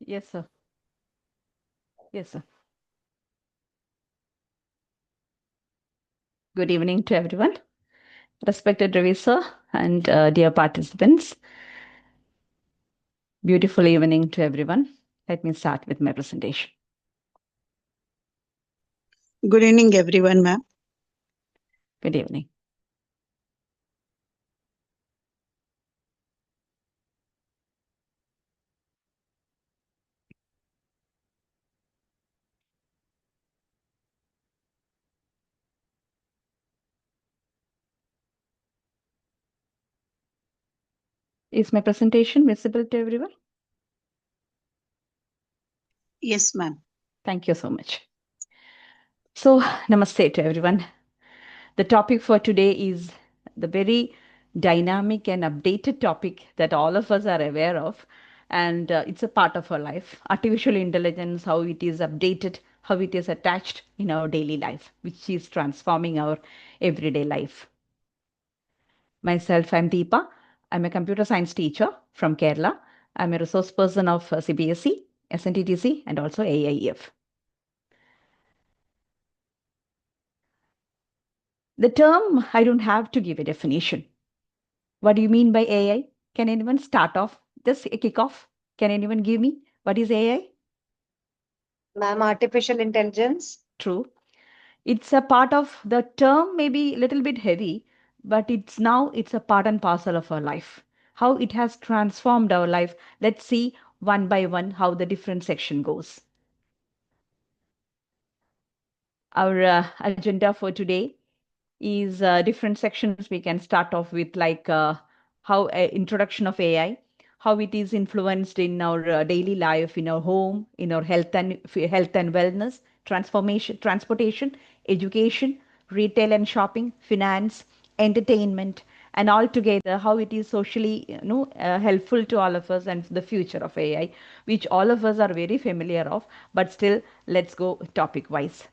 Yes, sir. Yes, sir. Good evening to everyone. Respected Ravi, sir, and dear participants. Beautiful evening to everyone. Let me start with my presentation. Good evening, everyone, ma'am. Good evening. Is my presentation visible to everyone? Yes, ma'am. Thank you so much. So, namaste to everyone. The topic for today is the very dynamic and updated topic that all of us are aware of, and it's a part of our life. Artificial intelligence, how it is updated, how it is attached in our daily life, which is transforming our everyday life. Myself, I'm Deepa. I'm a computer science teacher from Kerala. I'm a resource person of CBSE, SNTTC, and also AIEF. The term, I don't have to give a definition. What do you mean by AI? Can anyone start off? Just a kick off. Can anyone give me what is AI? Ma'am, artificial intelligence. True. It's a part of the term, maybe a little bit heavy, but it's a part and parcel of our life. How it has transformed our life. Let's see one by one how the different section goes. Our agenda for today is different sections. We can start off with like how introduction of AI, how it is influenced in our daily life, in our home, in our health and wellness, transformation, transportation, education, retail and shopping, finance, entertainment, and altogether how it is socially helpful to all of us and the future of AI, which all of us are very familiar of. But still, let's go topic wise.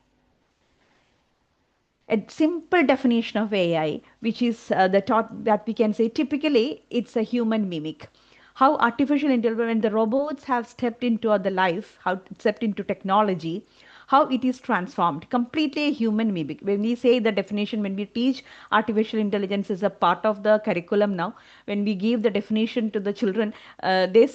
A simple definition of AI, which is the thought that we can say typically it's a human mimic. How artificial intelligence, when the robots have stepped into the life, how stepped into technology, how it is transformed, completely a human mimic. When we say the definition, when we teach artificial intelligence is a part of the curriculum now, when we give the definition to the children, they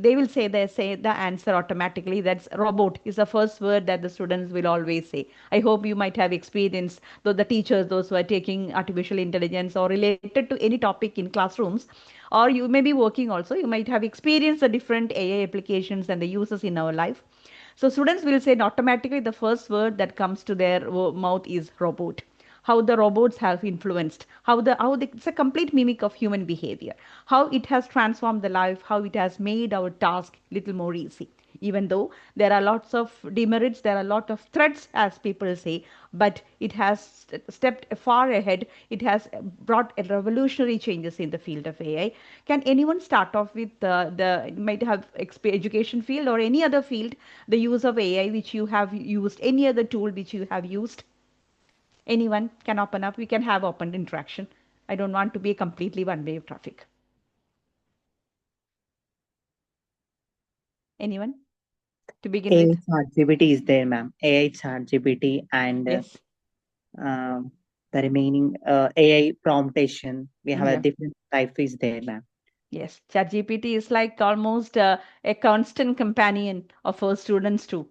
will say the answer automatically. That's robot is the first word that the students will always say. I hope you might have experienced, though the teachers, those who are taking artificial intelligence or related to any topic in classrooms, or you may be working also, you might have experienced the different AI applications and the uses in our life. So students will say automatically the first word that comes to their mouth is robot. How the robots have influenced, it's a complete mimic of human behavior. How it has transformed the life, how it has made our task little more easy. Even though there are lots of demerits, there are a lot of threats, as people say, but it has stepped far ahead. It has brought a revolutionary changes in the field of AI. Can anyone start off with the might have education field or any other field, the use of AI which you have used, any other tool which you have used? Anyone can open up. We can have open interaction. I don't want to be a completely one-way traffic. Anyone to begin AI with? ChatGPT is there, ma'am. AI ChatGPT and Yes. the remaining AI promptation. We have a Yeah. different type is there, ma'am. Yes. ChatGPT is like almost a constant companion of our students too.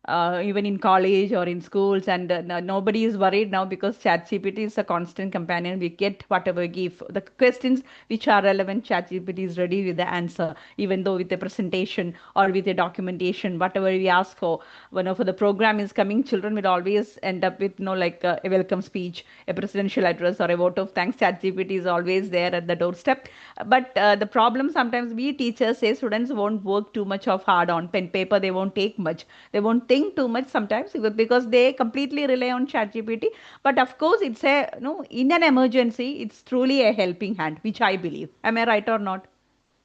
Even in college or in schools, and nobody is worried now because ChatGPT is a constant companion. We get whatever we give. The questions which are relevant, ChatGPT is ready with the answer, even though with a presentation or with a documentation, whatever we ask for. Whenever the program is coming, children will always end up with like a welcome speech, a presidential address, or a vote of thanks. ChatGPT is always there at the doorstep. But the problem sometimes we teachers say students won't work too much of hard on pen paper. They won't take much. They won't think too much sometimes because they completely rely on ChatGPT. But of course, it's a in an emergency, it's truly a helping hand, which I believe. Am I right or not?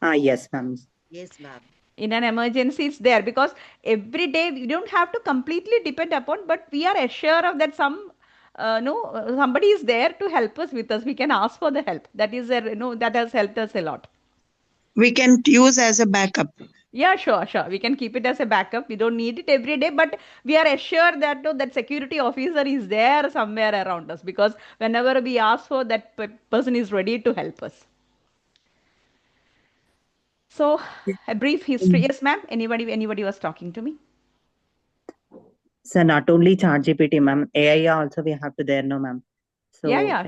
Yes, ma'am. Yes, ma'am. In an emergency, it's there because every day we don't have to completely depend upon, but we are assured of that somebody is there to help us with us. We can ask for the help. That is that has helped us a lot. We can use as a backup. Yeah, sure. We can keep it as a backup. We don't need it every day, but we are assured that that security officer is there somewhere around us because whenever we ask for that person is ready to help us. So, a brief history. Mm. Yes, ma'am. Anybody was talking to me? So not only ChatGPT, ma'am, AI also we have to there, no, ma'am. So, Yeah.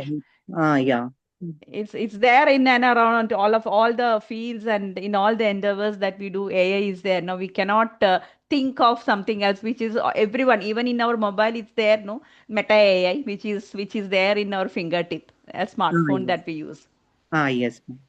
yeah. Mm. It's there in and around all the fields and in all the endeavors that we do. AI is there. Now we cannot think of something else, which is everyone, even in our mobile, it's there. No, Meta AI, which is there in our fingertip, a smartphone Yes. that we use. Yes, ma'am.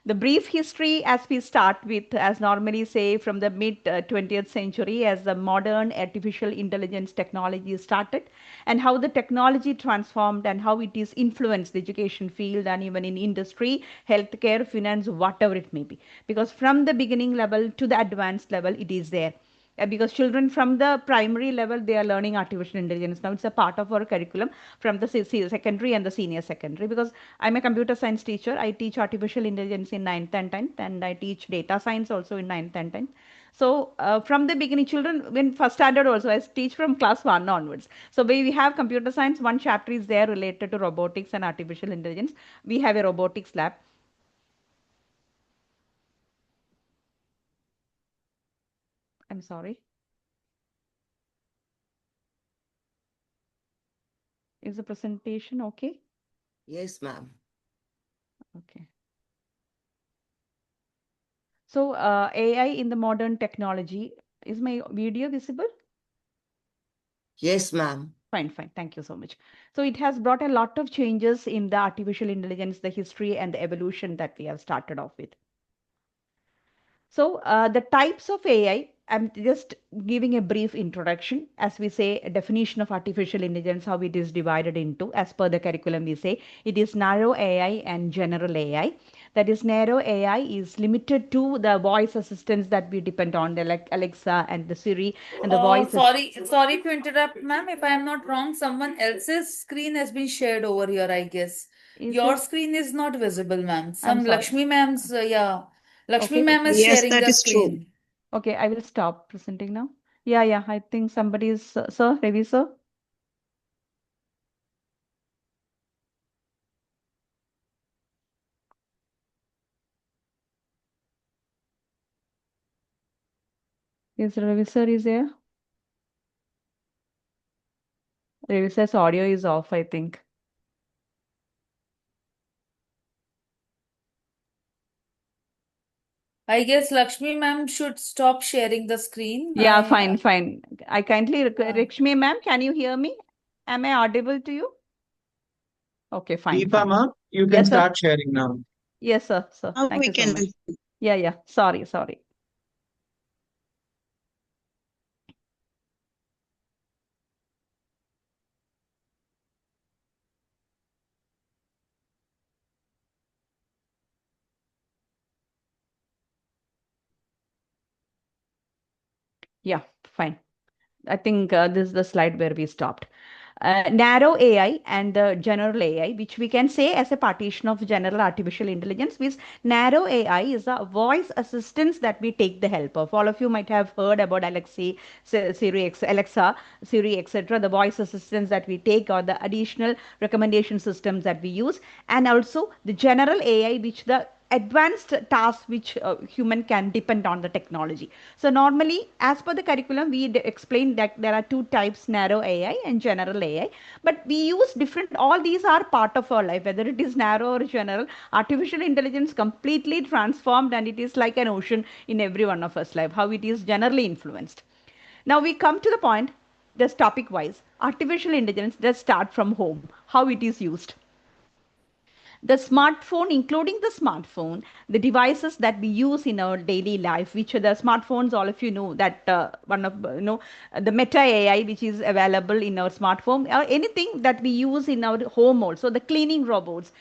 The brief history, as we start with, as normally say, from the mid 20th century, as the modern artificial intelligence technology started, and how the technology transformed and how it is influenced the education field and even in industry, healthcare, finance, whatever it may be. Because from the beginning level to the advanced level, it is there. Because children from the primary level they are learning artificial intelligence now. It's a part of our curriculum from the secondary and the senior secondary. Because I'm a computer science teacher, I teach artificial intelligence in 9th and 10th, and I teach data science also in 9th and 10th. So from the beginning, children when first standard also I teach from class 1 onwards. So we have computer science, one chapter is there related to robotics and artificial intelligence. We have a robotics lab. I'm sorry. Is the presentation okay? Yes, ma'am. Okay. So AI in the modern technology, is my video visible? Yes, ma'am. Fine. Thank you so much. So it has brought a lot of changes in the artificial intelligence, the history and the evolution that we have started off with. So the types of AI, I'm just giving a brief introduction. As we say, a definition of artificial intelligence, how it is divided into, as per the curriculum, we say it is narrow AI and general AI. That is, narrow AI is limited to the voice assistants that we depend on, like Alexa and the Siri, and the voice. Sorry to interrupt, ma'am. If I am not wrong, someone else's screen has been shared over here, I guess. Is Your it? screen is not visible, ma'am. I'm Some sorry. Lakshmi ma'am's, yeah. Lakshmi Okay. ma'am is Yes, sharing that the is true. screen. Okay, I will stop presenting now. Yeah. I think somebody is, sir, Ravi, sir. Is Ravi, sir, is there? Ravi, sir's audio is off, I think. I guess Lakshmi ma'am should stop sharing the screen. Yeah, fine. I kindly Yeah. Lakshmi, ma'am, can you hear me? Am I audible to you? Okay, fine. Deepa, ma'am, you can Yes, sir. start sharing now. Yes, sir. Now Thank we you so can. much. Yeah. Sorry. Yeah, fine. I think this is the slide where we stopped. Narrow AI and the general AI, which we can say as a partition of general artificial intelligence, means narrow AI is a voice assistance that we take the help of. All of you might have heard about Alexa, Siri, etc. The voice assistants that we take or the additional recommendation systems that we use, and also the general AI, which the advanced tasks which human can depend on the technology. So normally, as per the curriculum, we explain that there are two types, narrow AI and general AI, but we use different, all these are part of our life, whether it is narrow or general. Artificial intelligence completely transformed, and it is like an ocean in every one of us life, how it is generally influenced. Now we come to the point, this topic wise, artificial intelligence does start from home, how it is used. The smartphone, including the smartphone, the devices that we use in our daily life, which are the smartphones, all of you know that one of the Meta AI, which is available in our smartphone, or anything that we use in our home also. The cleaning robots,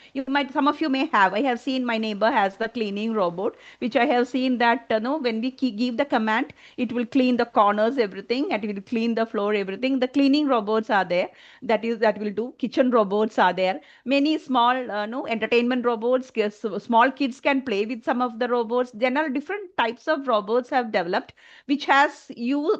some of you may have. I have seen my neighbor has the cleaning robot, which I have seen that when we give the command, it will clean the corners, everything, and it will clean the floor, everything. The cleaning robots are there. That will do. Kitchen robots are there. Many small entertainment robots. Small kids can play with some of the robots. There are different types of robots have developed, which has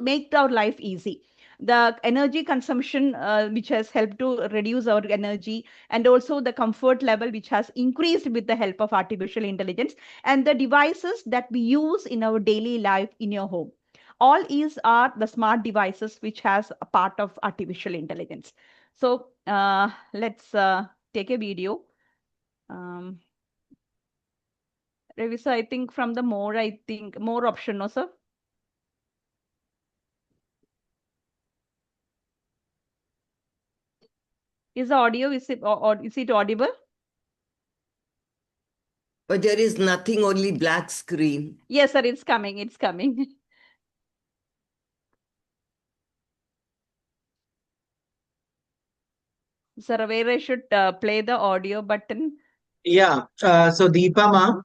make our life easy. The energy consumption, which has helped to reduce our energy, and also the comfort level, which has increased with the help of artificial intelligence, and the devices that we use in our daily life in your home. All these are the smart devices which has a part of artificial intelligence. So let's take a video. Ravi, sir, I think from the more option, no, sir? Is the audio, is it audible? But there is nothing, only black screen. Yes, sir, it's coming. It's coming. Sir, where I should play the audio button? Yeah. So Deepa ma'am.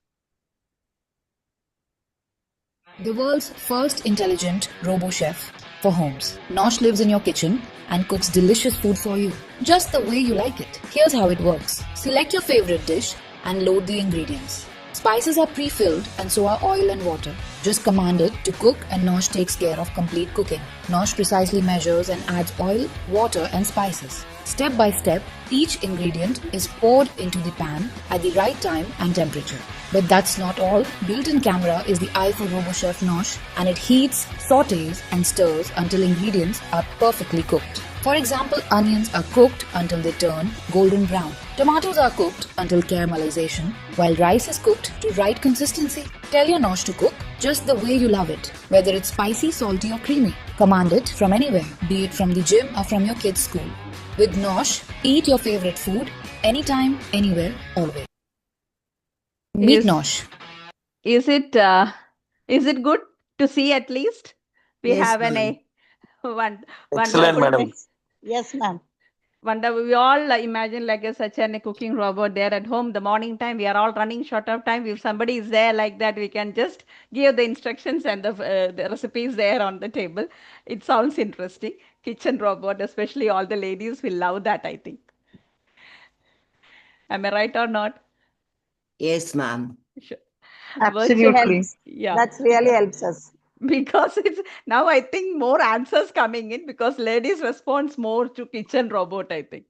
The world's first intelligent robo-chef for homes. Nosh lives in your kitchen and cooks delicious food for you, just the way you like it. Here's how it works. Select your favorite dish and load the ingredients. Spices are pre-filled and so are oil and water. Just command it to cook and Nosh takes care of complete cooking. Nosh precisely measures and adds oil, water and spices. Step by step, each ingredient is poured into the pan at the right time and temperature. But that's not all. Built-in camera is the eye for RoboChef Nosh, and it heats, sautés and stirs until ingredients are perfectly cooked. For example, onions are cooked until they turn golden brown. Tomatoes are cooked until caramelization, while rice is cooked to right consistency. Tell your Nosh to cook just the way you love it, whether it's spicy, salty or creamy. Command it from anywhere, be it from the gym or from your kids' school. With Nosh, eat your favorite food anytime, anywhere, always. Meet Nosh. Is it good to see at least? We Yes, have ma'am. Excellent, madam. Yes, ma'am. We all imagine like such a cooking robot there at home. The morning time, we are all running short of time. If somebody is there like that, we can just give the instructions and the recipes there on the table. It sounds interesting. Kitchen robot, especially all the ladies will love that, I think. Am I right or not? Yes, ma'am. Sure. Absolutely. Yeah. That really helps us. Because it's now I think more answers coming in because ladies responds more to kitchen robot, I think.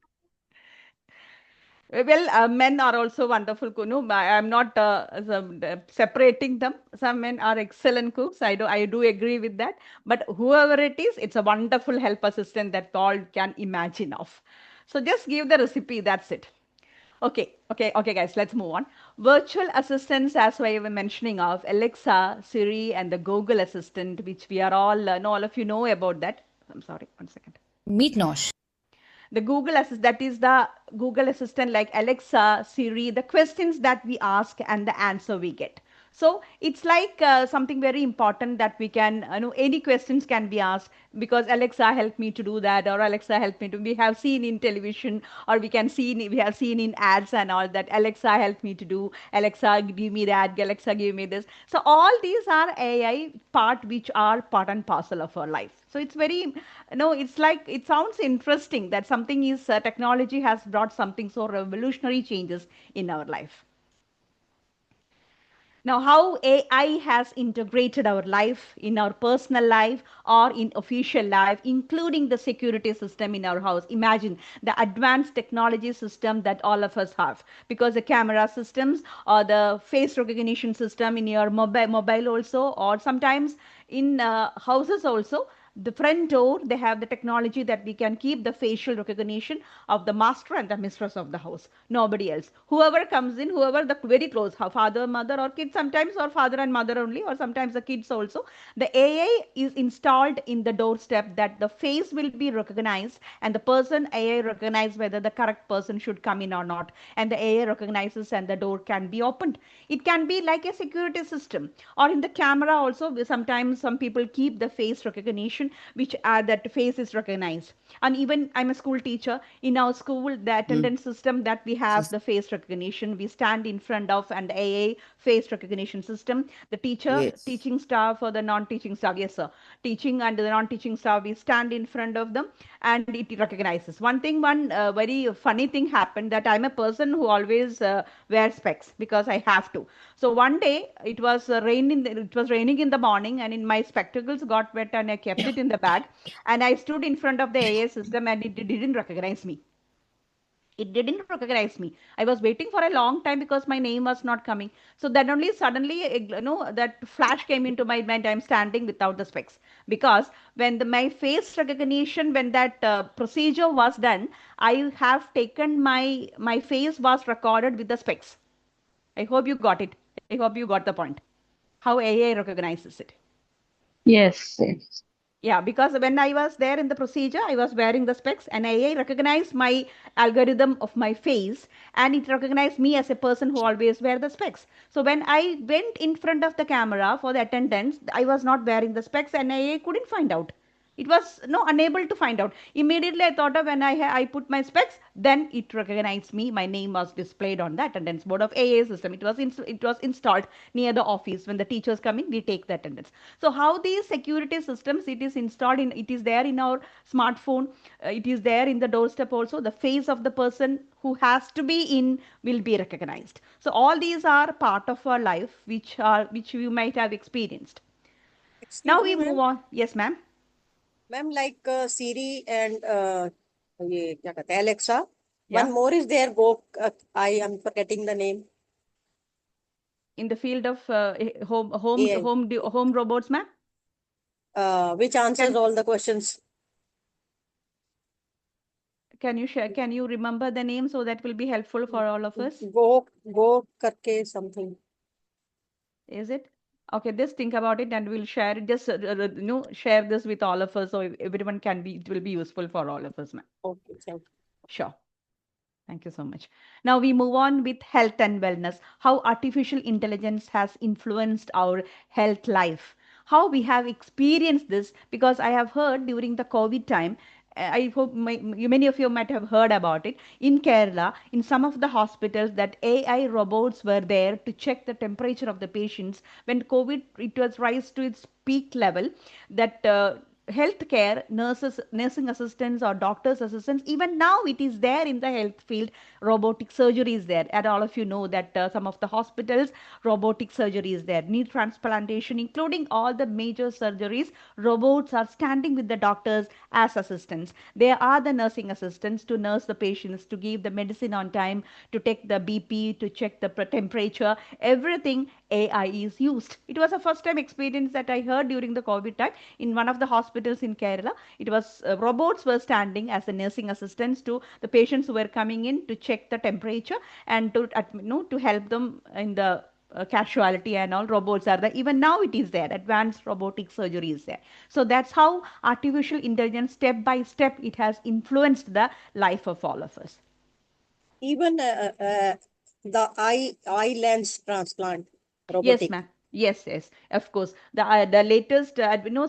Well, men are also wonderful. I'm not separating them. Some men are excellent cooks. I do agree with that. But whoever it is, it's a wonderful help assistant that all can imagine of. So just give the recipe. That's it. Okay, guys, let's move on. Virtual assistants, as I was mentioning of Alexa, Siri, and the Google Assistant, which we are all all of you know about that. I'm sorry, 1 second. Meet Nosh. The Google Assistant, that is the Google Assistant like Alexa, Siri, the questions that we ask and the answer we get. So it's like something very important that we can, any questions can be asked because Alexa helped me to do that, or Alexa helped me to. We have seen in television, or we have seen in ads and all that. Alexa helped me to do. Alexa, give me that. Alexa, give me this. So all these are AI part which are part and parcel of our life. So it's very, it's like it sounds interesting that something is technology has brought something so revolutionary changes in our life. Now, how AI has integrated our life in our personal life or in official life, including the security system in our house. Imagine the advanced technology system that all of us have, because the camera systems or the face recognition system in your mobile also, or sometimes in houses also. The front door, they have the technology that we can keep the facial recognition of the master and the mistress of the house. Nobody else. Whoever comes in, whoever the very close, father, mother, or kids sometimes, or father and mother only, or sometimes the kids also. The AI is installed in the doorstep that the face will be recognized and the person AI recognizes whether the correct person should come in or not. And the AI recognizes and the door can be opened. It can be like a security system, or in the camera also. Sometimes some people keep the face recognition recognition, which that face is recognized. And even I'm a school teacher. In our school, the attendance system that we have, the face recognition, we stand in front of an AA face recognition system. The teacher, Yes. teaching staff or the non-teaching staff, yes sir, teaching and the non-teaching staff, we stand in front of them and it recognizes. One very funny thing happened, that I'm a person who always wears specs because I have to. So one day it was raining in the morning, and in my spectacles got wet, and I kept it in the bag, and I stood in front of the AA system, and it didn't recognize me. It didn't recognize me. I was waiting for a long time because my name was not coming. So then only suddenly, that flash came into my mind. I'm standing without the specs, because when my face recognition, when that procedure was done, I have taken my face was recorded with the specs. I hope you got it. I hope you got the point. How AI recognizes it. Yes. Yeah, because when I was there in the procedure, I was wearing the specs, and AI recognized my algorithm of my face, and it recognized me as a person who always wear the specs. So when I went in front of the camera for the attendance, I was not wearing the specs, and AI couldn't find out. It was unable to find out. Immediately I thought of when I put my specs, then it recognized me. My name was displayed on the attendance board of AA system. It was installed near the office. When the teachers come in, we take the attendance. So how these security systems, it is installed in, it is there in our smartphone. It is there in the doorstep also. The face of the person who has to be in will be recognized. So all these are part of our life, which you might have experienced. Excuse Now me, we move on. Yes, ma'am. Ma'am, like Siri and ये क्या कहते हैं Alexa. Yeah. One more is there. Go. I am forgetting the name. In the field of AI. home robots, ma'am. Which answers all the questions. Can you share? Can you remember the name, so that will be helpful for all of us? Go करके something. Is it? Okay, just think about it, and we'll share it. Just share this with all of us, so everyone it will be useful for all of us, ma'am. Okay, thank you. Sure. Thank you so much. Now we move on with health and wellness. How artificial intelligence has influenced our health life. How we have experienced this, because I have heard during the COVID time, I hope many of you might have heard about it. In Kerala, in some of the hospitals, that AI robots were there to check the temperature of the patients. When COVID, it was rise to its peak level, that healthcare nurses, nursing assistants, or doctors assistants, even now it is there in the health field. Robotic surgery is there, and all of you know that some of the hospitals, robotic surgery is there. Knee transplantation, including all the major surgeries, robots are standing with the doctors as assistants. They are the nursing assistants to nurse the patients, to give the medicine on time, to take the BP, to check the temperature. Everything AI is used. It was a first time experience that I heard during the COVID time. In one of the hospitals in Kerala, it was robots were standing as the nursing assistants to the patients who were coming in to check the temperature, and to help them in the casualty and all. Robots are there. Even now it is there. Advanced robotic surgery is there. So that's how artificial intelligence, step by step, it has influenced the life of all of us. Even the eye lens transplant. Yes, Robotic. ma'am. Yes, of course. The latest,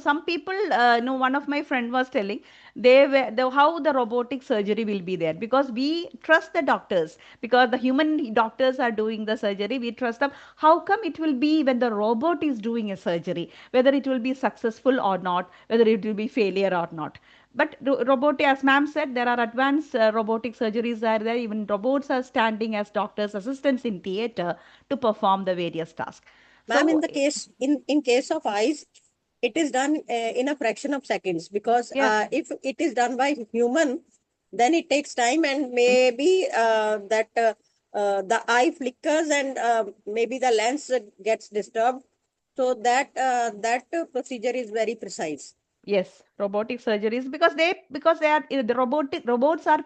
some people, one of my friend was telling how the robotic surgery will be there, because we trust the doctors, because the human doctors are doing the surgery. We trust them. How come it will be when the robot is doing a surgery, whether it will be successful or not, whether it will be failure or not? But robotic, as ma'am said, there are advanced robotic surgeries are there. Even robots are standing as doctors' assistants in theater to perform the various tasks. Ma'am, So, in the case in case of eyes, it is done in a fraction of seconds, because yeah. if it is done by human, then it takes time, and maybe the eye flickers, and maybe the lens gets disturbed. So that procedure is very precise. Yes, robotic surgeries, because they are the robots are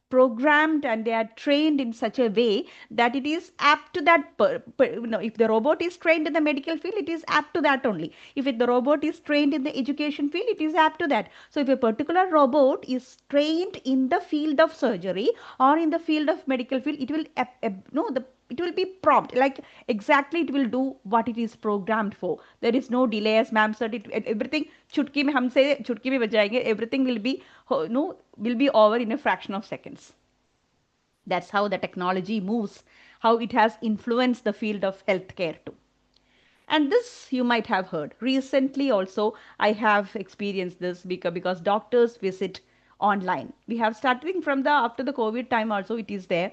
programmed, and they are trained in such a way that it is apt to that. If the robot is trained in the medical field, it is apt to that only. If the robot is trained in the education field, it is apt to that. So if a particular robot is trained in the field of surgery or in the field of medical field, it will it will be prompt, like exactly it will do what it is programmed for. There is no delay, as ma'am said. Everything chutki mein humse chutki mein bajayenge. Everything will be will be over in a fraction of seconds. That's how the technology moves, how it has influenced the field of healthcare too. And this you might have heard. Recently also I have experienced this because doctors visit online. We have starting from the after the COVID time also it is there.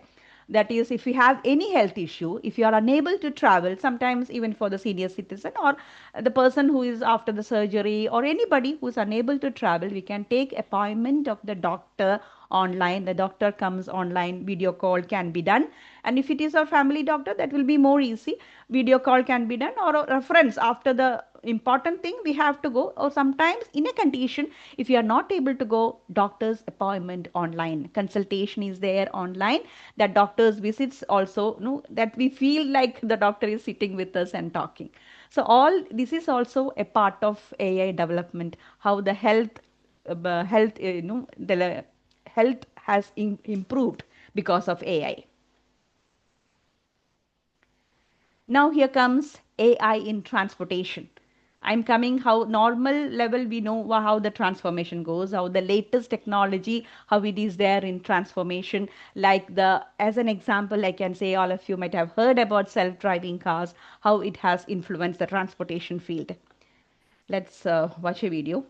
That is, if you have any health issue, if you are unable to travel, sometimes even for the senior citizen or the person who is after the surgery or anybody who is unable to travel, we can take appointment of the doctor online. The doctor comes online, video call can be done. And if it is a family doctor, that will be more easy. Video call can be done, or a friends after the important thing we have to go, or sometimes in a condition if you are not able to go, doctor's appointment online, consultation is there online, that doctor's visits also, that we feel like the doctor is sitting with us and talking. So all this is also a part of AI development, how the the health has improved because of AI. Now here comes AI in transportation. I'm coming how normal level we know how the transformation goes, how the latest technology, how it is there in transformation. Like as an example, I can say all of you might have heard about self-driving cars, how it has influenced the transportation field. Let's watch a video.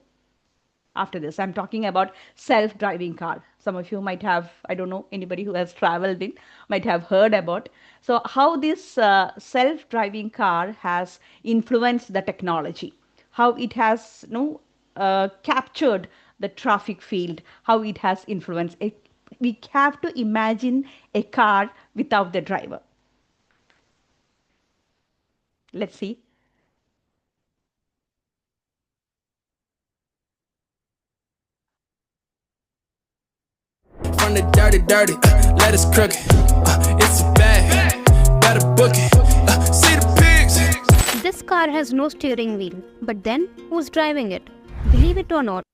After this, I'm talking about self-driving car. Some of you might have, I don't know, anybody who has traveled in might have heard about. So how this self-driving car has influenced the technology, how it has captured the traffic field, how it has influenced it. We have to imagine a car without the driver. Let's see. From the dirty, let us crook it. It's a bag, better book it. See the pigs. This car has no steering wheel, but then who's driving it? Believe it or not,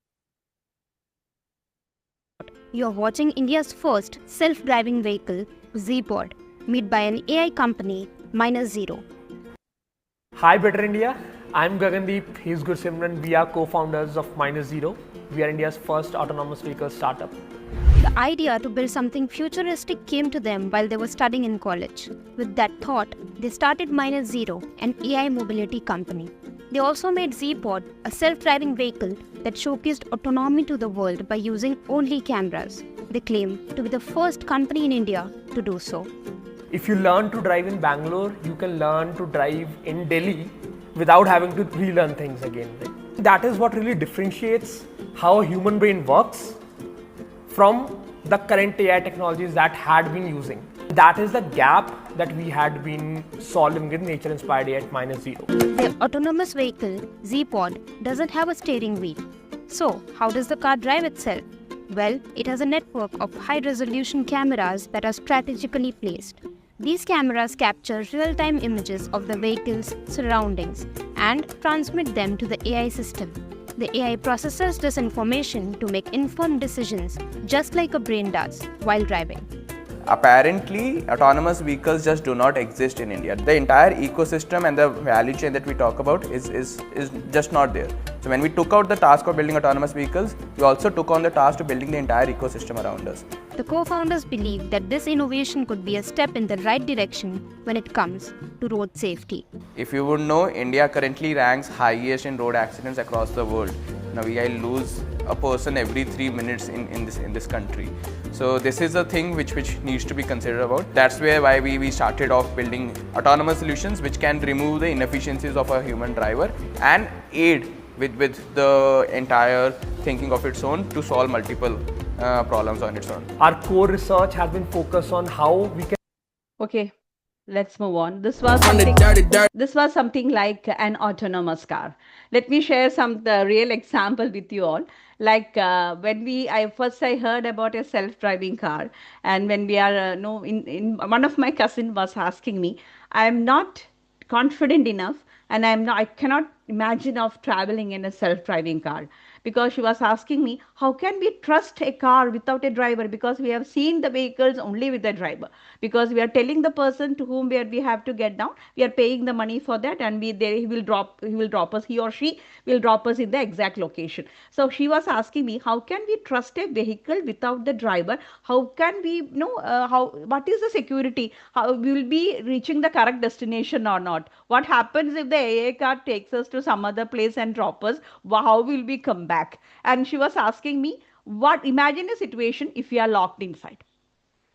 you're watching India's first self-driving vehicle, Z-Pod, made by an AI company, -0. Hi, Better India. I'm Gagandeep. He's Gursimran. We are co-founders of -0. We are India's first autonomous vehicle startup. The idea to build something futuristic came to them while they were studying in college. With that thought, they started -0, an AI mobility company. They also made Z-Pod, a self-driving vehicle that showcased autonomy to the world by using only cameras. They claim to be the first company in India to do so. If you learn to drive in Bangalore, you can learn to drive in Delhi without having to relearn things again. That is what really differentiates how a human brain works from the current AI technologies that had been using. That is the gap that we had been solving with nature-inspired AI at -0. The autonomous vehicle, Z-Pod, doesn't have a steering wheel. So, how does the car drive itself? Well, it has a network of high-resolution cameras that are strategically placed. These cameras capture real-time images of the vehicle's surroundings and transmit them to the AI system. The AI processes this information to make informed decisions, just like a brain does while driving. Apparently, autonomous vehicles just do not exist in India. The entire ecosystem and the value chain that we talk about is just not there. So when we took out the task of building autonomous vehicles, we also took on the task of building the entire ecosystem around us. The co-founders believe that this innovation could be a step in the right direction when it comes to road safety. If you would know, India currently ranks highest in road accidents across the world. Now we lose a person every 3 minutes in this country. So this is a thing which needs to be considered about. That's why we started off building autonomous solutions which can remove the inefficiencies of a human driver and aid with the entire thinking of its own to solve multiple problems on its own. Our core research has been focused on how we can. Okay, let's move on. This was something like an autonomous car. Let me share the real example with you all. Like when I heard about a self-driving car, and when we are one of my cousin was asking me, I am not confident enough, and I cannot imagine of traveling in a self-driving car, because she was asking me, how can we trust a car without a driver? Because we have seen the vehicles only with a driver. Because we are telling the person to whom we have to get down, we are paying the money for that, and he will drop us. He or she will drop us in the exact location. So she was asking me, how can we trust a vehicle without the driver? How can we know what is the security? How we will be reaching the correct destination or not? What happens if the AA car takes us to some other place and drop us? How will we come back? And she was asking me, imagine a situation if we are locked inside.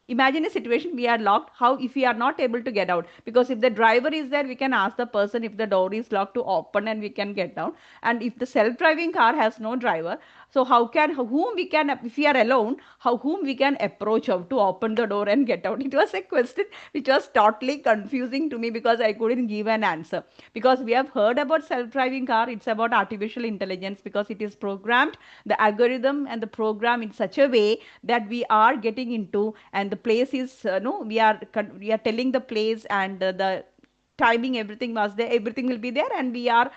Imagine a situation we are locked, how if we are not able to get out, because if the driver is there, we can ask the person if the door is locked to open and we can get down. And if the self-driving car has no driver, so whom we can, if we are alone, whom we can approach to open the door and get out? It was a question which was totally confusing to me, because I couldn't give an answer. Because we have heard about self-driving car, it's about artificial intelligence, because it is programmed, the algorithm and the program in such a way that we are getting into, and the place is we are telling the place, and the timing, everything was there, everything will be there, and we are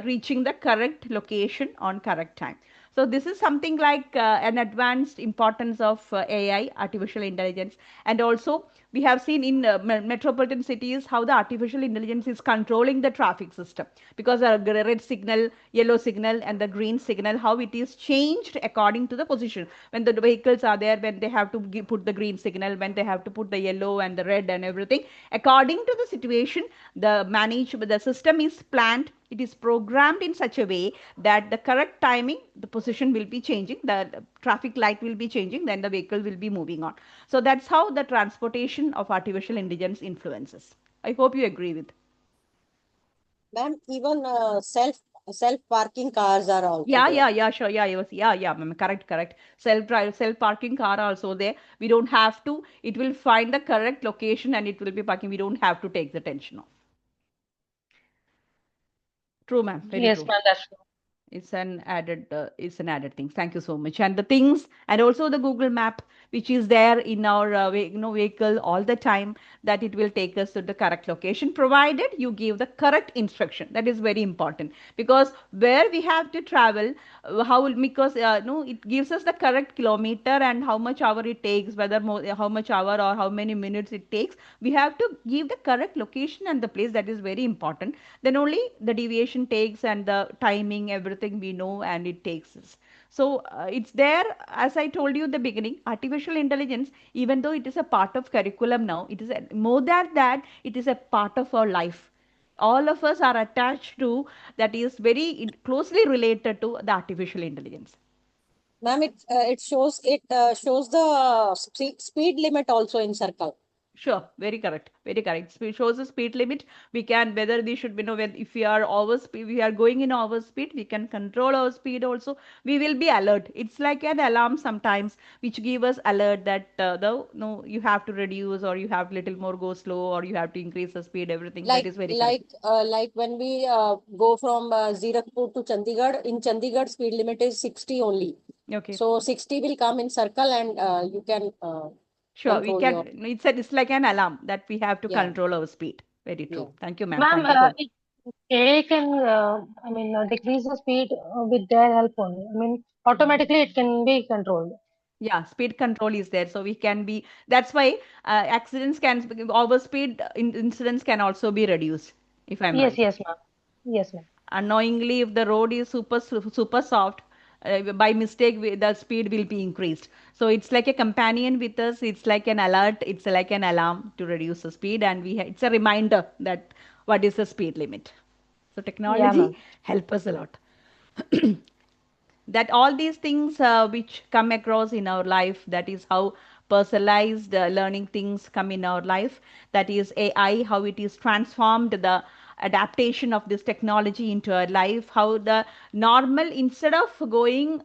reaching the correct location on correct time. So this is something like an advanced importance of AI, artificial intelligence. And also we have seen in metropolitan cities how the artificial intelligence is controlling the traffic system, because the red signal, yellow signal and the green signal, how it is changed according to the position. When the vehicles are there, when they have to put the green signal, when they have to put the yellow and the red and everything, according to the situation, the system is planned. It is programmed in such a way that the correct timing, the position will be changing, the traffic light will be changing, then the vehicle will be moving on. So that's how the transportation of artificial intelligence influences. I hope you agree with. Ma'am, even self parking cars are also Yeah, there. sure. Yeah, ma'am. Correct. Self parking car also there. We don't have to. It will find the correct location and it will be parking. We don't have to take the tension off. True, ma'am. Very Yes, true. ma'am, that's true. It's an added thing. Thank you so much. And the things, and also the Google Map, which is there in our vehicle all the time, that it will take us to the correct location, provided you give the correct instruction. That is very important, because where we have to travel, it gives us the correct kilometer and how much hour it takes, how much hour or how many minutes it takes. We have to give the correct location and the place. That is very important. Then only the deviation takes, and the timing, everything we know, and it takes us. So it's there, as I told you in the beginning, artificial intelligence, even though it is a part of curriculum now, it is more than that, it is a part of our life. All of us are attached to, that is very closely related to the artificial intelligence. Ma'am, it shows the speed limit also in circle. Sure, very correct. It shows the speed limit. We can, whether we should, if we are we are going in over speed, we can control our speed also. We will be alert. It's like an alarm sometimes, which give us alert that you have to reduce, or you have little more go slow, or you have to increase the speed. Everything that is very correct. Like when we go from Zirakpur to Chandigarh, in Chandigarh speed limit is 60 only. Okay. So 60 will come in circle, and you can. Sure, we can. It's like an alarm that we have to control our speed. Very true. Thank you, ma'am. Ma'am, AI can, decrease the speed with their help only. Automatically it can be controlled. Yeah, speed control is there, so we can be. That's why accidents can, overspeed incidents can also be reduced. If I'm right. Yes, ma'am. Yes, ma'am. Unknowingly, if the road is super soft, by mistake the speed will be increased. So it's like a companion with us. It's like an alert. It's like an alarm to reduce the speed, and it's a reminder that what is the speed limit. So technology help us a lot. That all these things which come across in our life, that is how personalized learning things come in our life. That is AI, how it is transformed the adaptation of this technology into our life, how the normal, instead of going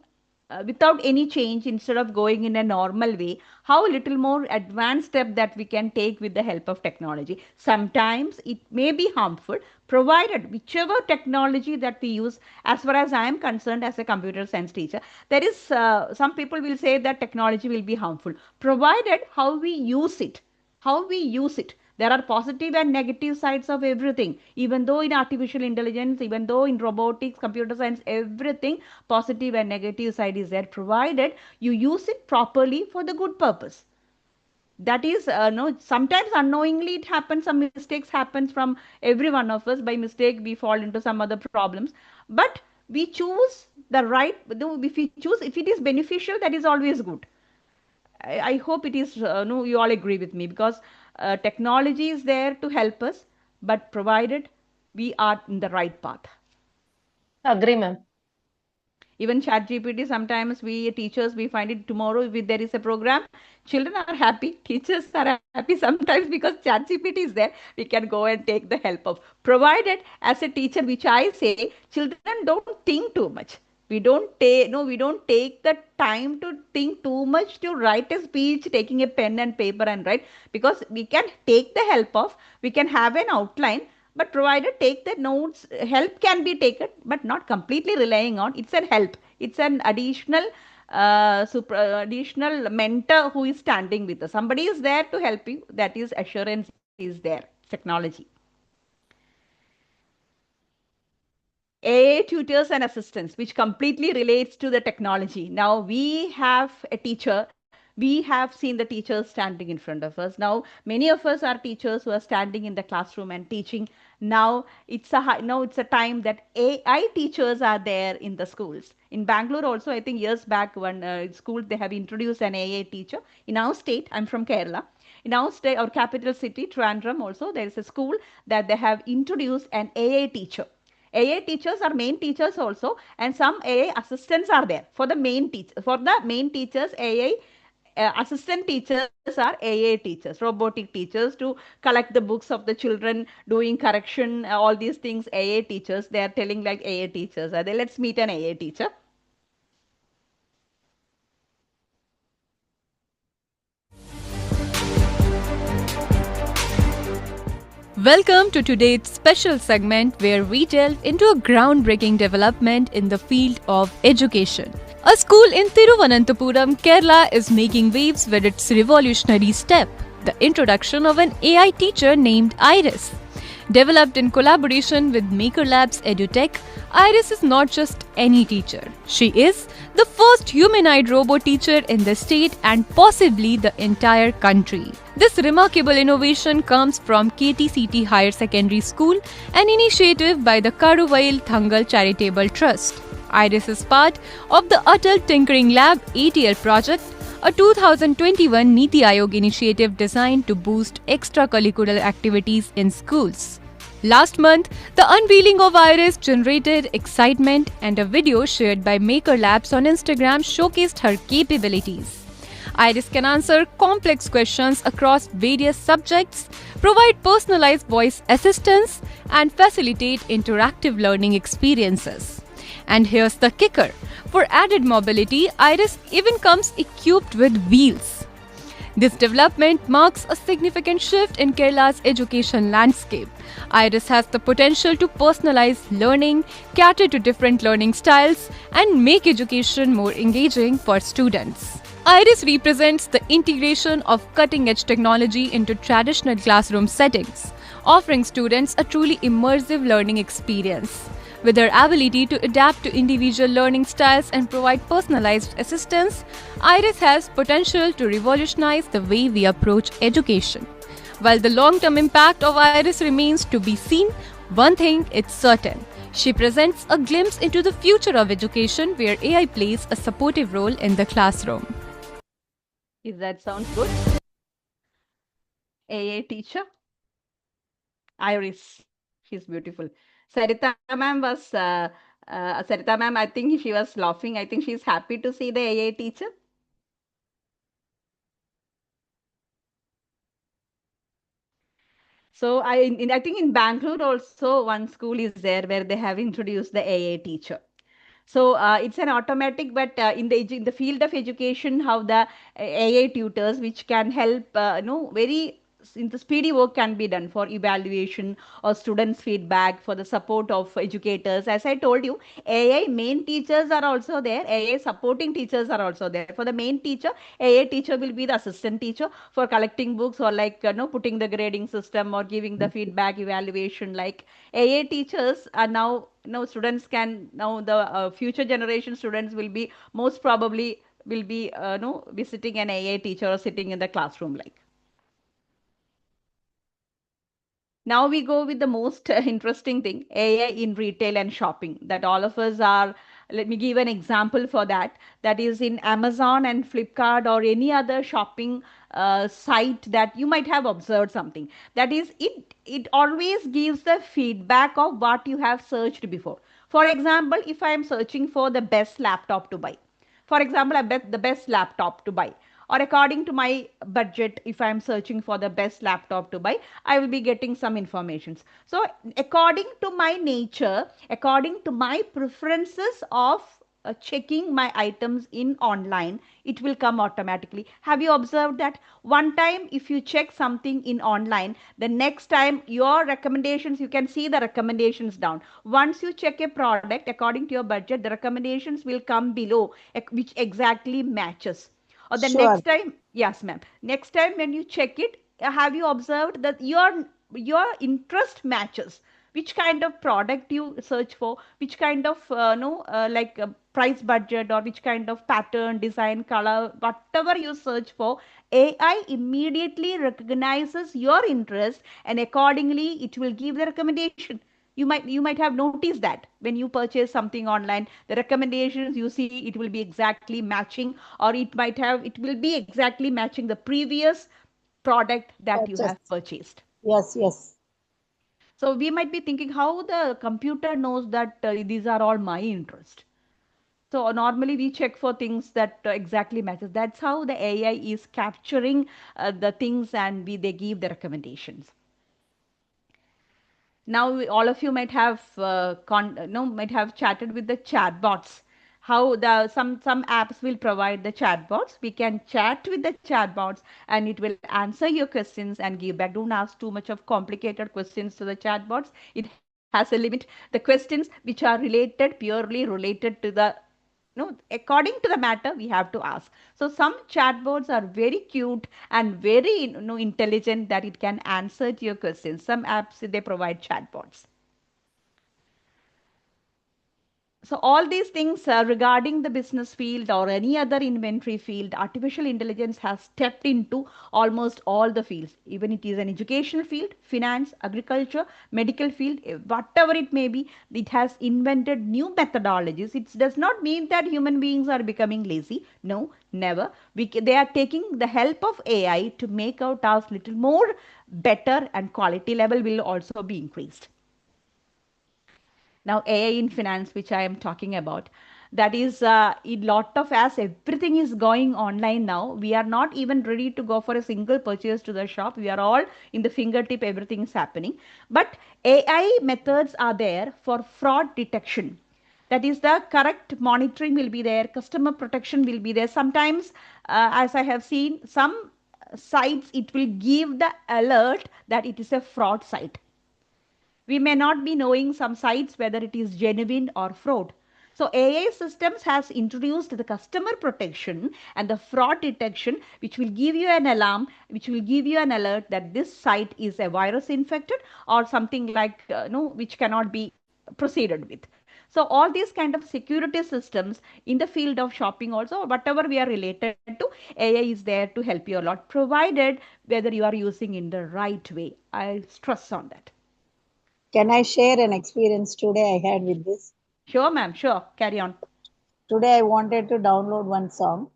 without any change, instead of going in a normal way, how a little more advanced step that we can take with the help of technology. Sometimes it may be harmful, provided whichever technology that we use. As far as I am concerned, as a computer science teacher, there is some people will say that technology will be harmful, provided how we use it. There are positive and negative sides of everything. Even though in artificial intelligence, even though in robotics, computer science, everything, positive and negative side is there, provided you use it properly for the good purpose. That is, no, sometimes unknowingly it happens, some mistakes happens from every one of us. By mistake, we fall into some other problems. But we choose the right, if we choose, if it is beneficial, that is always good. I hope it is, no, you all agree with me, because technology is there to help us, but provided we are in the right path. Agree, ma'am. Even ChatGPT, sometimes we teachers, we find it tomorrow, if there is a program, children are happy, teachers are happy sometimes, because ChatGPT is there, we can go and take the help of. Provided as a teacher, which I say, children don't think too much. We don't take, no, we don't take the time to think too much to write a speech, taking a pen and paper and write, because we can take the help of, we can have an outline, but provided take the notes, help can be taken, but not completely relying on. It's an help. It's an additional additional mentor who is standing with us. Somebody is there to help you. That is assurance is there. Technology. AI tutors and assistants, which completely relates to the technology. Now we have a teacher. We have seen the teachers standing in front of us. Now many of us are teachers who are standing in the classroom and teaching. Now it's a time that AI teachers are there in the schools. In Bangalore also, I think years back, one school, they have introduced an AI teacher. In our state, I'm from Kerala. In our state, our capital city, Trivandrum, also there is a school that they have introduced an AI teacher. AI teachers are main teachers also, and some AI assistants are there for the main teacher. For the main teachers, AI assistant teachers are AA teachers, robotic teachers, to collect the books of the children, doing correction, all these things. AA teachers, they are telling like AA teachers are there. Let's meet an AA teacher. Welcome to today's special segment where we delve into a groundbreaking development in the field of education. A school in Thiruvananthapuram, Kerala is making waves with its revolutionary step, the introduction of an AI teacher named Iris. Developed in collaboration with Maker Labs EduTech, Iris is not just any teacher. She is the first humanoid robot teacher in the state and possibly the entire country. This remarkable innovation comes from KTCT Higher Secondary School, an initiative by the Karuvail Thangal Charitable Trust. Iris is part of the Atal Tinkering Lab ATL project, a 2021 Niti Aayog initiative designed to boost extracurricular activities in schools. Last month, the unveiling of Iris generated excitement, and a video shared by Maker Labs on Instagram showcased her capabilities. Iris can answer complex questions across various subjects, provide personalized voice assistance, and facilitate interactive learning experiences. And here's the kicker. For added mobility, Iris even comes equipped with wheels. This development marks a significant shift in Kerala's education landscape. Iris has the potential to personalize learning, cater to different learning styles, and make education more engaging for students. Iris represents the integration of cutting-edge technology into traditional classroom settings, offering students a truly immersive learning experience. With her ability to adapt to individual learning styles and provide personalized assistance, Iris has potential to revolutionize the way we approach education. While the long-term impact of Iris remains to be seen, one thing is certain. She presents a glimpse into the future of education where AI plays a supportive role in the classroom. If that sounds good. AA teacher. Iris. She's beautiful. Sarita ma'am was, Sarita ma'am, I think she was laughing. I think she's happy to see the AA teacher. So I think in Bangalore also one school is there where they have introduced the AA teacher. So it's an automatic, but in the field of education, how the AA tutors, which can help, very the speedy work can be done for evaluation or students feedback, for the support of educators. As I told you, AI main teachers are also there, AI supporting teachers are also there. For the main teacher, AI teacher will be the assistant teacher for collecting books or like putting the grading system or giving the feedback evaluation. Like AI teachers are now students can now the future generation students will be most probably will be no visiting an AI teacher or sitting in the classroom like. Now we go with the most interesting thing, AI in retail and shopping, that all of us are. Let me give an example for that. That is in Amazon and Flipkart or any other shopping site that you might have observed something. That is, it always gives the feedback of what you have searched before. For example, if I am searching for the best laptop to buy, for example, I bet the best laptop to buy, or according to my budget, if I am searching for the best laptop to buy, I will be getting some informations. So according to my nature, according to my preferences of checking my items in online, it will come automatically. Have you observed that one time if you check something in online, the next time your recommendations, you can see the recommendations down. Once you check a product according to your budget, the recommendations will come below, which exactly matches. Or the Sure. next time, yes ma'am, next time when you check it, have you observed that your interest matches, which kind of product you search for, which kind of like price budget, or which kind of pattern, design, color, whatever you search for, AI immediately recognizes your interest and accordingly it will give the recommendation. You might have noticed that when you purchase something online, the recommendations you see, it will be exactly matching, or it will be exactly matching the previous product that you have purchased. Yes, yes. So we might be thinking how the computer knows that these are all my interest. So normally we check for things that exactly matches. That's how the AI is capturing the things and they give the recommendations. Now all of you might have might have chatted with the chatbots. How the some apps will provide the chatbots. We can chat with the chatbots and it will answer your questions and give back. Don't ask too much of complicated questions to the chatbots. It has a limit. The questions which are related, purely related to the according to the matter we have to ask. So some chatbots are very cute and very intelligent that it can answer to your questions. Some apps they provide chatbots. So all these things regarding the business field or any other inventory field, artificial intelligence has stepped into almost all the fields. Even it is an educational field, finance, agriculture, medical field, whatever it may be, it has invented new methodologies. It does not mean that human beings are becoming lazy. No, never. They are taking the help of AI to make our tasks little more better, and quality level will also be increased. Now AI in finance, which I am talking about, that is a lot of, as everything is going online now, we are not even ready to go for a single purchase to the shop. We are all in the fingertip, everything is happening. But AI methods are there for fraud detection. That is, the correct monitoring will be there, customer protection will be there. Sometimes as I have seen some sites, it will give the alert that it is a fraud site. We may not be knowing some sites whether it is genuine or fraud. So AI systems has introduced the customer protection and the fraud detection, which will give you an alarm, which will give you an alert that this site is a virus infected or something like which cannot be proceeded with. So all these kind of security systems in the field of shopping also, whatever we are related to, AI is there to help you a lot, provided whether you are using in the right way. I stress on that. Can I share an experience today I had with this? Sure, ma'am. Sure. Carry on. Today I wanted to download one song.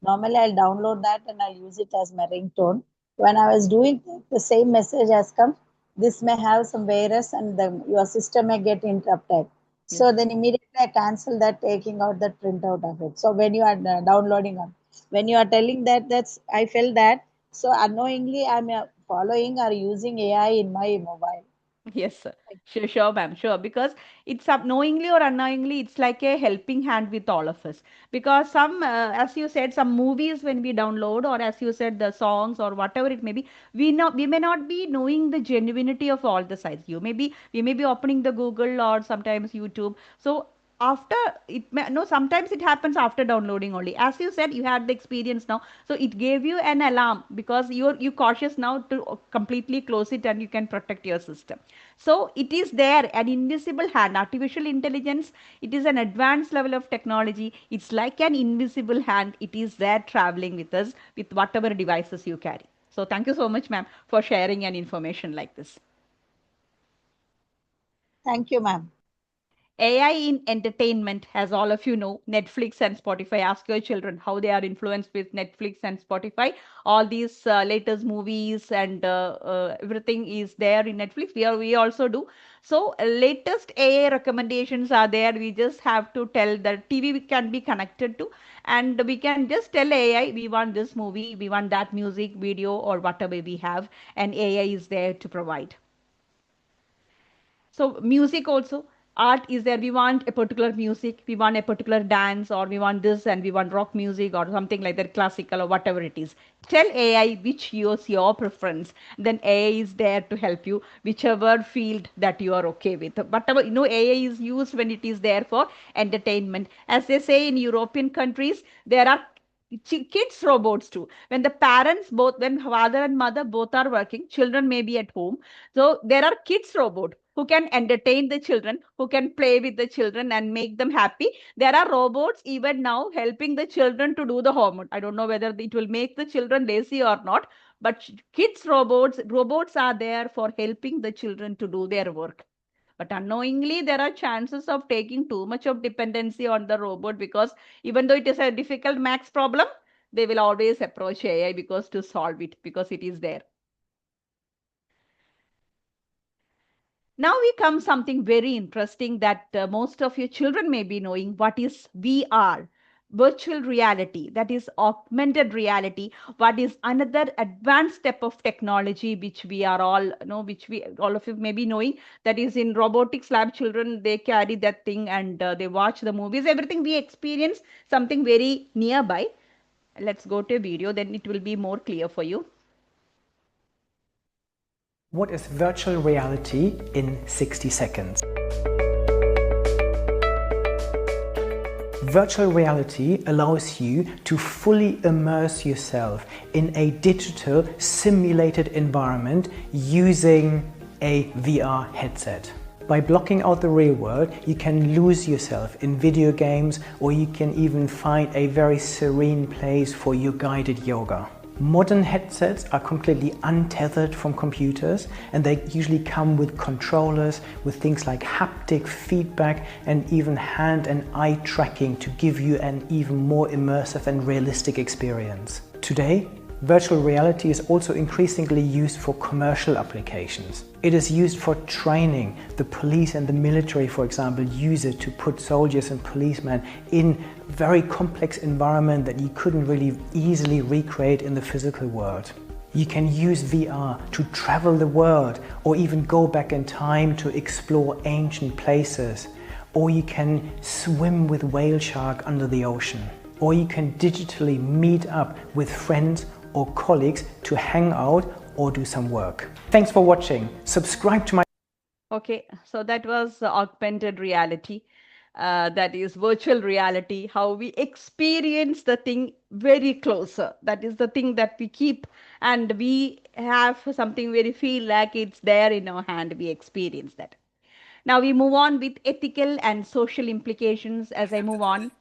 Normally I'll download that and I'll use it as my ringtone. When I was doing that, the same message has come. This may have some virus and your system may get interrupted. Yes. So then immediately I cancel that, taking out that printout of it. So when you are downloading up, when you are telling that, I felt that. So unknowingly I'm following or using AI in my mobile. Yes, sir. Sure, ma'am. Sure. Because it's knowingly or unknowingly, it's like a helping hand with all of us. Because as you said, some movies when we download, or as you said, the songs or whatever it may be, we may not be knowing the genuinity of all the sites. We may be opening the Google or sometimes YouTube. So after no, sometimes it happens after downloading only. As you said, you had the experience now, so it gave you an alarm because you cautious now to completely close it and you can protect your system. So it is there, an invisible hand. Artificial intelligence, it is an advanced level of technology. It's like an invisible hand. It is there traveling with us with whatever devices you carry. So thank you so much, ma'am, for sharing an information like this. Thank you, ma'am. AI in entertainment, as all of you know, Netflix and Spotify. Ask your children how they are influenced with Netflix and Spotify. All these latest movies and everything is there in Netflix. We also do. So latest AI recommendations are there. We just have to tell the TV can be connected to, and we can just tell AI we want this movie, we want that music, video, or whatever we have, and AI is there to provide. So music also, art is there. We want a particular music, we want a particular dance, or we want this and we want rock music or something like that, classical or whatever it is. Tell AI which is your preference. Then AI is there to help you, whichever field that you are okay with. Whatever, AI is used when it is there for entertainment. As they say in European countries, there are kids robots too. When the parents both, when father and mother both are working, children may be at home, so there are kids robot who can entertain the children, who can play with the children and make them happy. There are robots even now helping the children to do the homework. I don't know whether it will make the children lazy or not, but kids robots are there for helping the children to do their work. But unknowingly, there are chances of taking too much of dependency on the robot, because even though it is a difficult max problem, they will always approach AI because to solve it, because it is there. Now we come something very interesting that most of your children may be knowing. What is VR? Virtual reality, that is augmented reality. What is another advanced step of technology which we are all which we all of you may be knowing, that is in robotics lab. Children, they carry that thing and they watch the movies, everything we experience something very nearby. Let's go to a video, then it will be more clear for you. What is virtual reality in 60 seconds? Virtual reality allows you to fully immerse yourself in a digital simulated environment using a VR headset. By blocking out the real world, you can lose yourself in video games, or you can even find a very serene place for your guided yoga. Modern headsets are completely untethered from computers, and they usually come with controllers, with things like haptic feedback and even hand and eye tracking to give you an even more immersive and realistic experience. Today, virtual reality is also increasingly used for commercial applications. It is used for training. The police and the military, for example, use it to put soldiers and policemen in very complex environment that you couldn't really easily recreate in the physical world. You can use VR to travel the world, or even go back in time to explore ancient places. Or you can swim with whale shark under the ocean. Or you can digitally meet up with friends or colleagues to hang out or do some work. Thanks for watching. Subscribe to my... Okay, so that was augmented reality. That is virtual reality, how we experience the thing very closer. That is the thing that we keep, and we have something where we feel like it's there in our hand. We experience that. Now we move on with ethical and social implications. As I move on,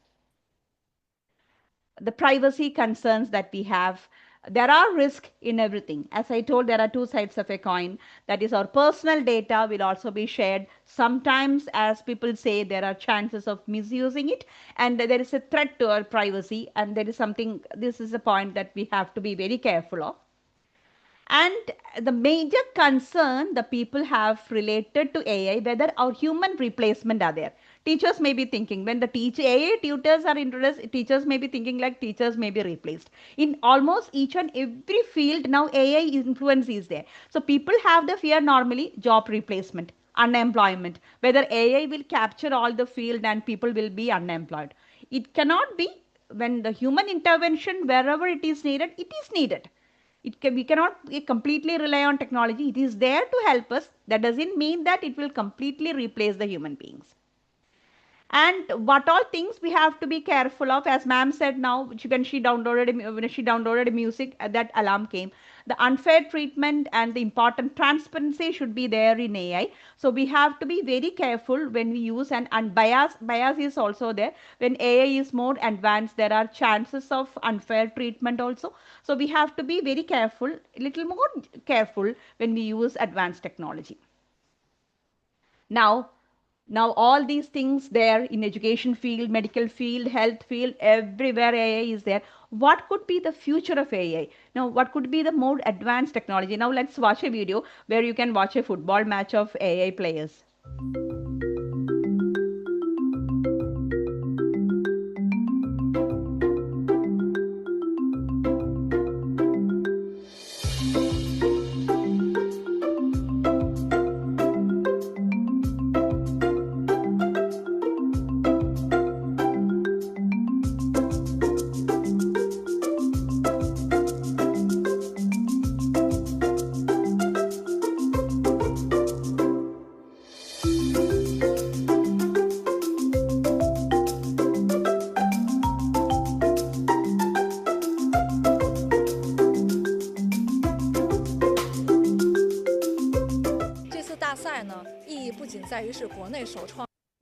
the privacy concerns that we have. There are risks in everything. As I told, there are two sides of a coin. That is, our personal data will also be shared. Sometimes, as people say, there are chances of misusing it, and there is a threat to our privacy, and there is something, this is a point that we have to be very careful of. And the major concern the people have related to AI, whether our human replacement are there. teachers may be thinking when the AI tutors are introduced, teachers may be thinking like teachers may be replaced. In almost each and every field now, AI influence is there. So people have the fear normally job replacement, unemployment, whether AI will capture all the field and people will be unemployed. It cannot be. When the human intervention, wherever it is needed, it is needed. We cannot completely rely on technology. It is there to help us. That doesn't mean that it will completely replace the human beings. And what all things we have to be careful of, as ma'am said now, when she downloaded music, that alarm came. The unfair treatment and the important transparency should be there in AI. So we have to be very careful when we use, and bias is also there. When AI is more advanced, there are chances of unfair treatment also. So we have to be very careful, a little more careful when we use advanced technology. Now all these things there in education field, medical field, health field, everywhere AI is there. What could be the future of AI? Now what could be the more advanced technology? Now let's watch a video where you can watch a football match of AI players.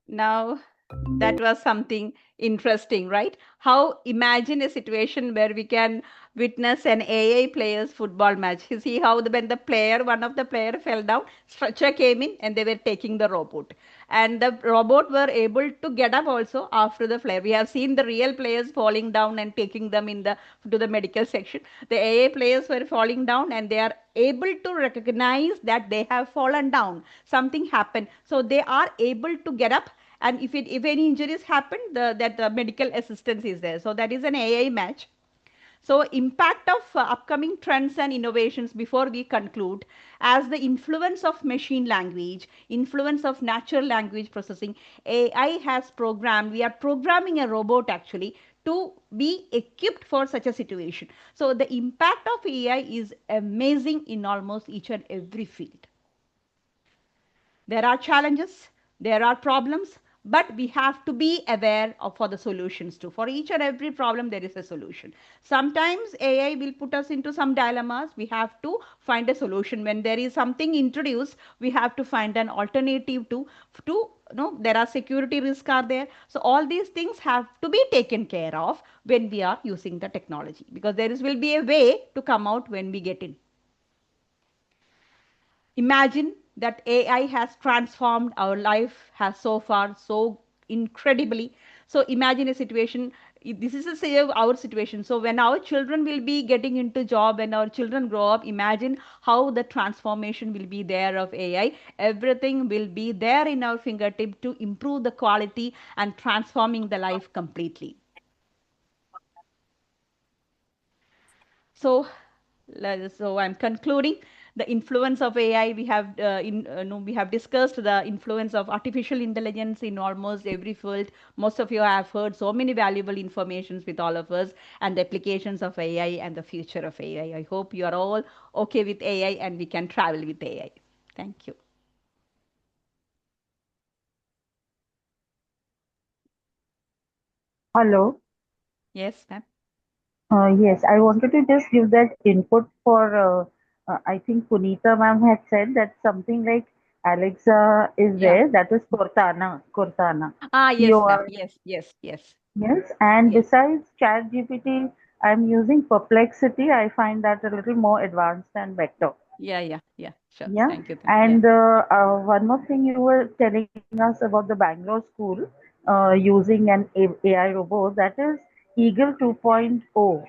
Now that was something interesting, right? How imagine a situation where we can witness an AI players football match. You see how when one of the player fell down, stretcher came in and they were taking the robot. And the robot were able to get up also after the flare. We have seen the real players falling down and taking them to the medical section. The AI players were falling down and they are able to recognize that they have fallen down. Something happened. So they are able to get up. And if any injuries happen, the medical assistance is there. So that is an AI match. So impact of upcoming trends and innovations before we conclude, as the influence of machine language, influence of natural language processing, AI has programmed, we are programming a robot actually to be equipped for such a situation. So the impact of AI is amazing in almost each and every field. There are challenges, there are problems, but we have to be aware for the solutions too. For each and every problem, there is a solution. Sometimes AI will put us into some dilemmas. We have to find a solution. When there is something introduced, we have to find an alternative there are security risks are there. So all these things have to be taken care of when we are using the technology, because there will be a way to come out when we get in. Imagine that AI has transformed our life has so far so incredibly. So imagine a situation, this is our situation. So when our children will be getting into job and our children grow up, imagine how the transformation will be there of AI. Everything will be there in our fingertip to improve the quality and transforming the life completely. So I'm concluding. The influence of AI, we have discussed the influence of artificial intelligence in almost every field. Most of you have heard so many valuable informations with all of us, and the applications of AI and the future of AI. I hope you are all okay with AI and we can travel with AI. Thank you. Hello. Yes, ma'am. Yes, I wanted to just give that input for, I think Punita ma'am had said that something like Alexa is there, that is Cortana. Yes, ma'am. Yes. Yes, and besides ChatGPT, I'm using Perplexity. I find that a little more advanced and better. Yeah, sure. Yeah, Thank you. and one more thing, you were telling us about the Bangalore school using an AI robot, that is Eagle 2.0.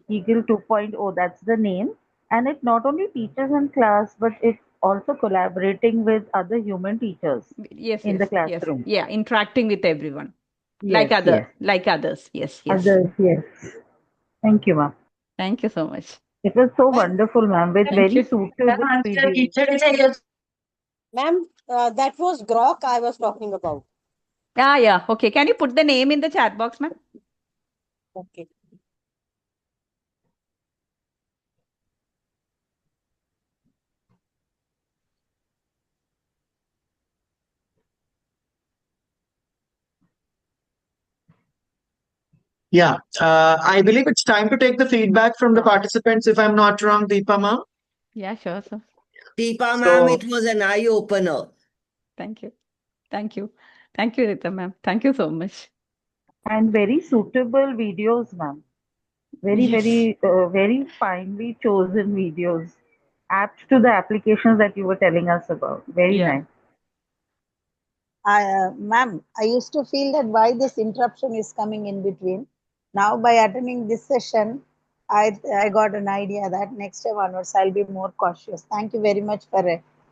Eagle 2.0, that's the name. And it not only teaches in class, but it also collaborating with other human teachers Yes, in the yes, yes. classroom. Yeah, interacting with everyone. Yes, Like others. Yes, yes. others, yes. Thank you, ma'am. Thank you so much. It was so wonderful, ma'am, with Thank very you. suitable videos. Ma'am, that was Grok I was talking about. Yeah. Okay. Can you put the name in the chat box, ma'am? Okay. Yeah, I believe it's time to take the feedback from the participants, if I'm not wrong, Deepa ma'am. Yeah, sure, sir. Deepa So- ma'am, it was an eye opener. Thank you. Thank you. Thank you, Rita ma'am. Thank you so much. And very suitable videos, ma'am. Very, Yes. very finely chosen videos, apt to the applications that you were telling us about. Very Yeah. nice. Ma'am, I used to feel that why this interruption is coming in between. Now, by attending this session, I got an idea that next time onwards I'll be more cautious. Thank you very much for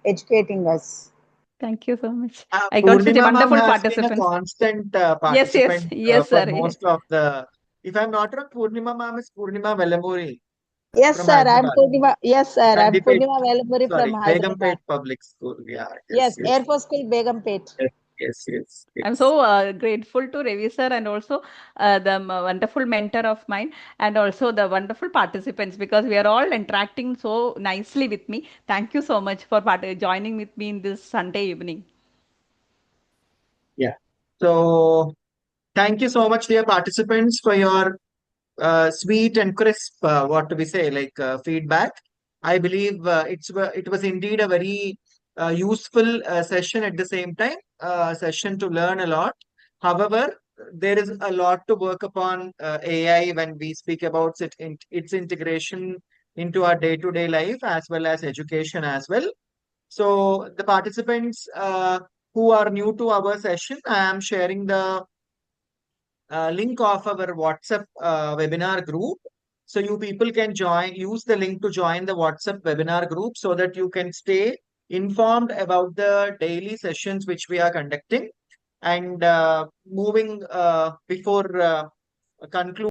educating us. Thank you so much. I got such a Purnima ma'am wonderful has been a participants. constant Yes, participant yes, for sir. most of the. If I'm not wrong, Purnima ma'am is Purnima Velamuri Yes, from sir. I'm Hyderabad. Purnima. Yes, sir. I'm Gandipet, Purnima Velamuri sorry, from Hyderabad. Begumpet Public School. Yeah, Yes, yes. Air Force School, Begumpet. Yes. I'm so grateful to Ravi sir and also the wonderful mentor of mine and also the wonderful participants because we are all interacting so nicely with me. Thank you so much for joining with me in this Sunday evening. Yeah. So thank you so much, dear participants, for your sweet and crisp, what do we say, feedback. I believe it was indeed a very useful session at the same time, session to learn a lot. However, there is a lot to work upon AI when we speak about its integration into our day-to-day life as well as education as well. So the participants who are new to our session, I am sharing the link of our WhatsApp webinar group. So you people can use the link to join the WhatsApp webinar group so that you can stay informed about the daily sessions which we are conducting. And moving before concluding.